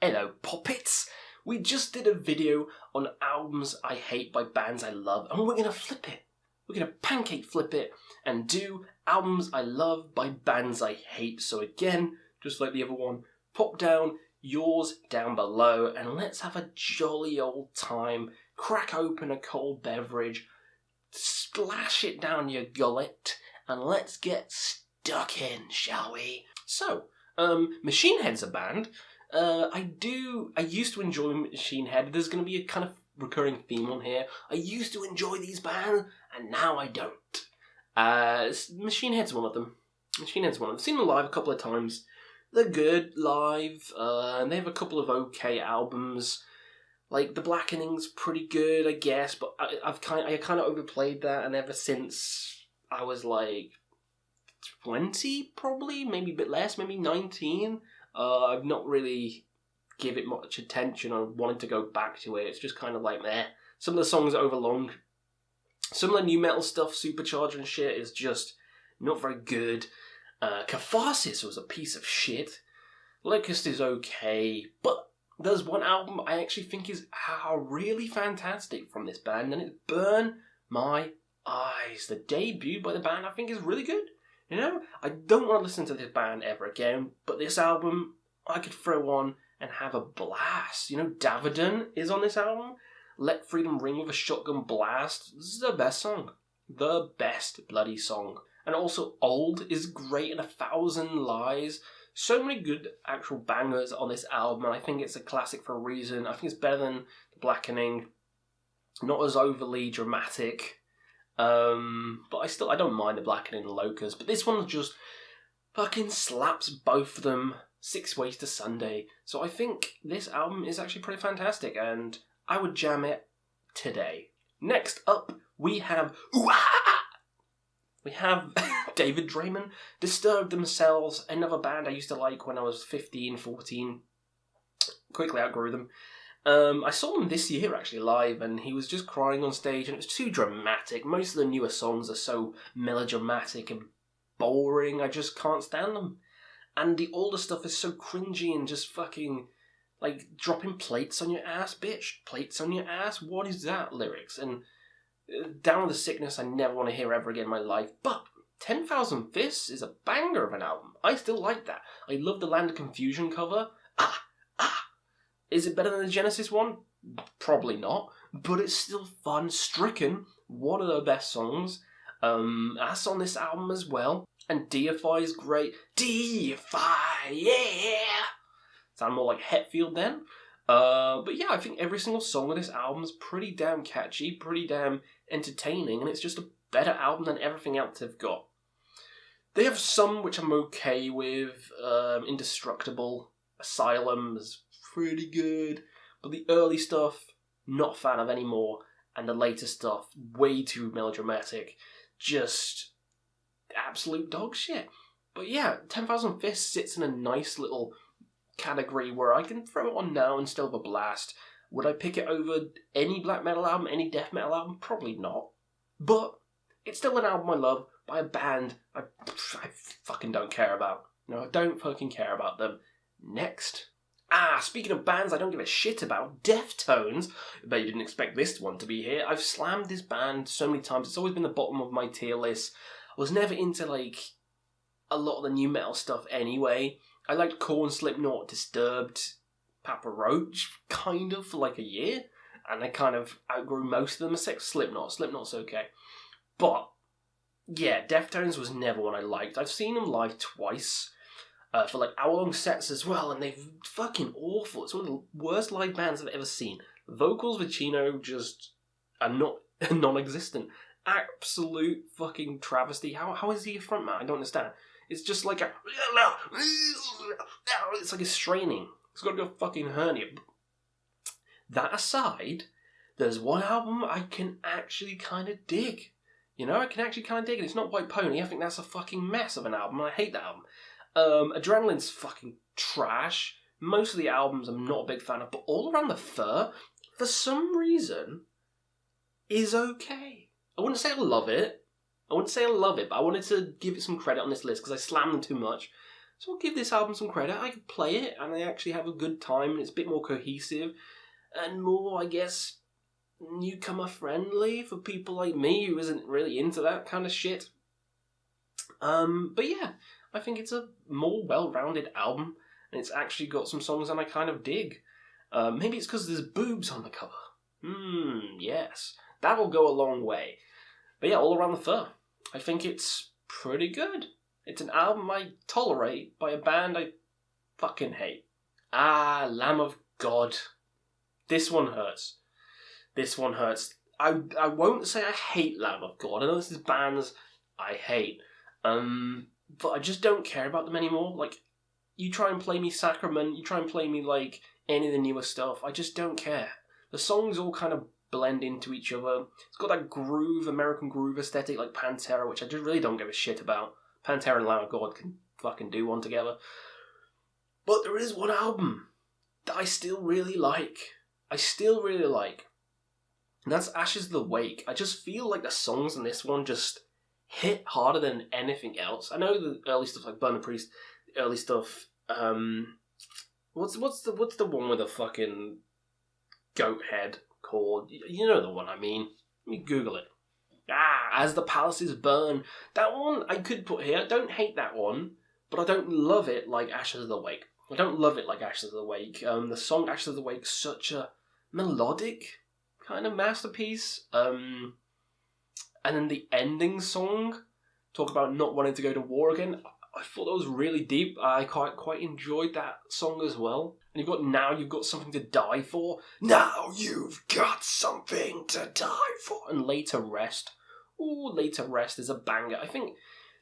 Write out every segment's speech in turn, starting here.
Hello, poppets! We just did a video on albums I hate by bands I love, and we're gonna flip it. We're gonna pancake flip it and do albums I love by bands I hate. So again, just like the other one, pop down yours down below and let's have a jolly old time. Crack open a cold beverage, splash it down your gullet, and let's get stuck in, shall we? So, Machine Head's a band. I used to enjoy Machine Head. There's going to be a kind of recurring theme on here. I used to enjoy these bands, and now I don't. Machine Head's one of them. I've seen them live a couple of times. They're good live, and they have a couple of okay albums. Like, The Blackening's pretty good, I guess, but I kind of overplayed that, and ever since I was like 20, probably, maybe a bit less, maybe 19. I've not really give it much attention. I wanted to go back to it. It's just kind of like meh. Some of the songs are overlong. Some of the new metal stuff, Supercharger and shit, is just not very good. Catharsis was a piece of shit. Locust is okay, but there's one album I actually think is really fantastic from this band, and it's Burn My Eyes. The debut by the band I think is really good. You know, I don't want to listen to this band ever again, but this album I could throw on and have a blast. You know, Davidon is on this album. Let Freedom Ring with a Shotgun Blast. This is the best song. The best bloody song. And also Old is great, and 1,000 Lies. So many good actual bangers on this album, and I think it's a classic for a reason. I think it's better than The Blackening. Not as overly dramatic. But I don't mind The Blackening and Locust, but this one just fucking slaps both of them 6 Ways to Sunday. So I think this album is actually pretty fantastic, and I would jam it today. Next up, we have David Draymond, Disturbed Themselves, another band I used to like when I was 15, 14. Quickly outgrew them. I saw him this year actually live, and he was just crying on stage, and it was too dramatic. Most of the newer songs are so melodramatic and boring, I just can't stand them. And the older stuff is so cringy and just fucking, like, dropping plates on your ass, bitch. Plates on your ass? What is that lyrics? And Down with the Sickness I never want to hear ever again in my life, but 10,000 Fists is a banger of an album. I still like that. I love the Land of Confusion cover. Is it better than the Genesis one? Probably not, but it's still fun. Stricken, one of the best songs. That's on this album as well. And Deify is great. Deify, yeah! Sound more like Hetfield then. But yeah, I think every single song on this album is pretty damn catchy, pretty damn entertaining, and it's just a better album than everything else they've got. They have some which I'm okay with. Indestructible, Asylum is pretty good, but the early stuff, not a fan of anymore, and the later stuff, way too melodramatic, just absolute dog shit. But yeah, 10,000 Fists sits in a nice little category where I can throw it on now and still have a blast. Would I pick it over any black metal album, any death metal album? Probably not. But it's still an album I love by a band I fucking don't care about. No, I don't fucking care about them. Next. Speaking of bands I don't give a shit about, Deftones. I bet you didn't expect this one to be here. I've slammed this band so many times. It's always been the bottom of my tier list. I was never into, like, a lot of the new metal stuff anyway. I liked Korn, Slipknot, Disturbed, Papa Roach, kind of, for like a year. And I kind of outgrew most of them, except Slipknot. Slipknot's okay. But, yeah, Deftones was never one I liked. I've seen them live twice. For like hour-long sets as well, and they're fucking awful. It's one of the worst live bands I've ever seen. Vocals with Chino just are not non-existent. Absolute fucking travesty. How is he a frontman? I don't understand. It's just like a... It's like a straining. It's got to go fucking hernia. That aside, there's one album I can actually kind of dig. You know, I can actually kind of dig it. It's not White Pony. I think that's a fucking mess of an album, and I hate that album. Adrenaline's fucking trash. Most of the albums I'm not a big fan of, but All Around the Fur, for some reason, is okay. I wouldn't say I love it, but I wanted to give it some credit on this list because I slammed them too much. So I'll give this album some credit. I can play it, and I actually have a good time, and it's a bit more cohesive, and more, I guess, newcomer friendly for people like me who isn't really into that kind of shit. But yeah, I think it's a more well-rounded album, and it's actually got some songs that I kind of dig. Maybe it's because there's boobs on the cover. Yes. That'll go a long way. But yeah, all around the fur. I think it's pretty good. It's an album I tolerate by a band I fucking hate. Lamb of God. This one hurts. This one hurts. I won't say I hate Lamb of God. I know this is bands I hate. But I just don't care about them anymore. Like, you try and play me Sacrament, you try and play me, like, any of the newer stuff. I just don't care. The songs all kind of blend into each other. It's got that groove, American groove aesthetic like Pantera, which I just really don't give a shit about. Pantera and Lamb of God can fucking do one together. But there is one album that I still really like. And that's Ashes of the Wake. I just feel like the songs in this one just hit harder than anything else. I know the early stuff like Burn the Priest, the early stuff, what's the one with the fucking goat head called? You know the one I mean. Let me Google it. As the Palaces Burn. That one I could put here. I don't hate that one, but I don't love it like Ashes of the Wake. I don't love it like Ashes of the Wake. The song Ashes of the Wake is such a melodic kind of masterpiece. And then the ending song, talk about not wanting to go to war again. I thought that was really deep. I quite enjoyed that song as well. And you've got something to die for. Now you've got something to die for. And Later Rest. Ooh, Later Rest is a banger. I think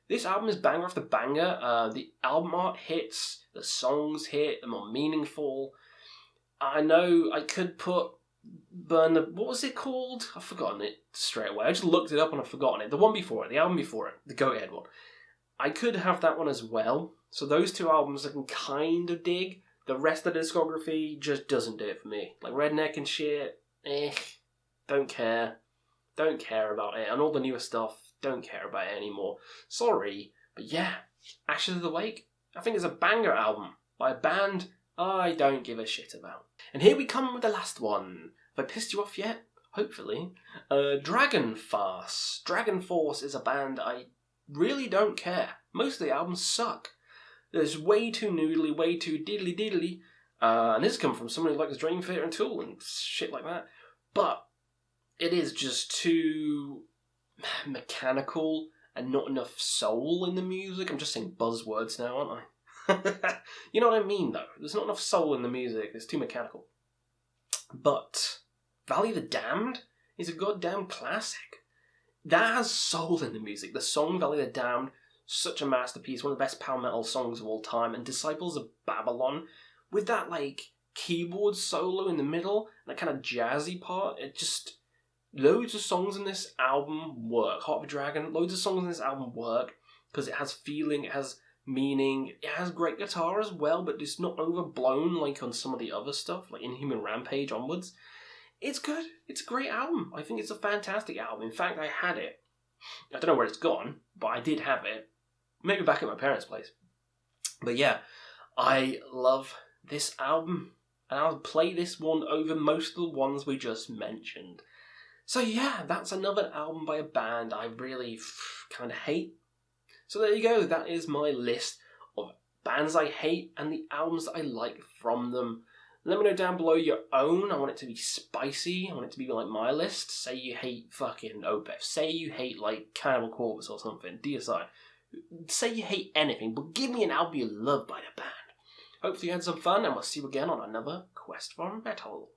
this album is banger after banger. The album art hits. The songs hit. They're more meaningful. I know I could put what was it called? I've forgotten it straight away. I just looked it up and I've forgotten it. The one before it, the album before it, the Goathead one. I could have that one as well. So those two albums I can kind of dig. The rest of the discography just doesn't do it for me. Like Redneck and shit, don't care. Don't care about it. And all the newer stuff, don't care about it anymore. Sorry, but yeah, Ashes of the Wake, I think is a banger album by a band I don't give a shit about. And here we come with the last one. Have I pissed you off yet? Hopefully. DragonForce. DragonForce is a band I really don't care. Most of the albums suck. There's way too noodly, way too diddly. And this comes from someone who likes Dream Theater and Tool and shit like that. But it is just too mechanical and not enough soul in the music. I'm just saying buzzwords now, aren't I? You know what I mean, though. There's not enough soul in the music. It's too mechanical. But Valley of the Damned is a goddamn classic. That has soul in the music. The song Valley of the Damned, such a masterpiece, one of the best power metal songs of all time. And Disciples of Babylon, with that, like, keyboard solo in the middle, that kind of jazzy part, it just... Loads of songs in this album work. Heart of a Dragon, loads of songs in this album work because it has feeling, it has meaning, it has great guitar as well, but it's not overblown like on some of the other stuff, like Inhuman Rampage onwards. It's good. It's a great album. I think it's a fantastic album. In fact, I had it. I don't know where it's gone, but I did have it. Maybe back at my parents' place. But yeah, I love this album, and I'll play this one over most of the ones we just mentioned. So yeah, that's another album by a band I really kind of hate. So there you go, that is my list of bands I hate and the albums that I like from them. Let me know down below your own. I want it to be spicy. I want it to be like my list. Say you hate fucking Opeth. Say you hate like Cannibal Corpse or something. DSI. Say you hate anything, but give me an album you love by the band. Hopefully you had some fun, and we'll see you again on another Quest for Metal.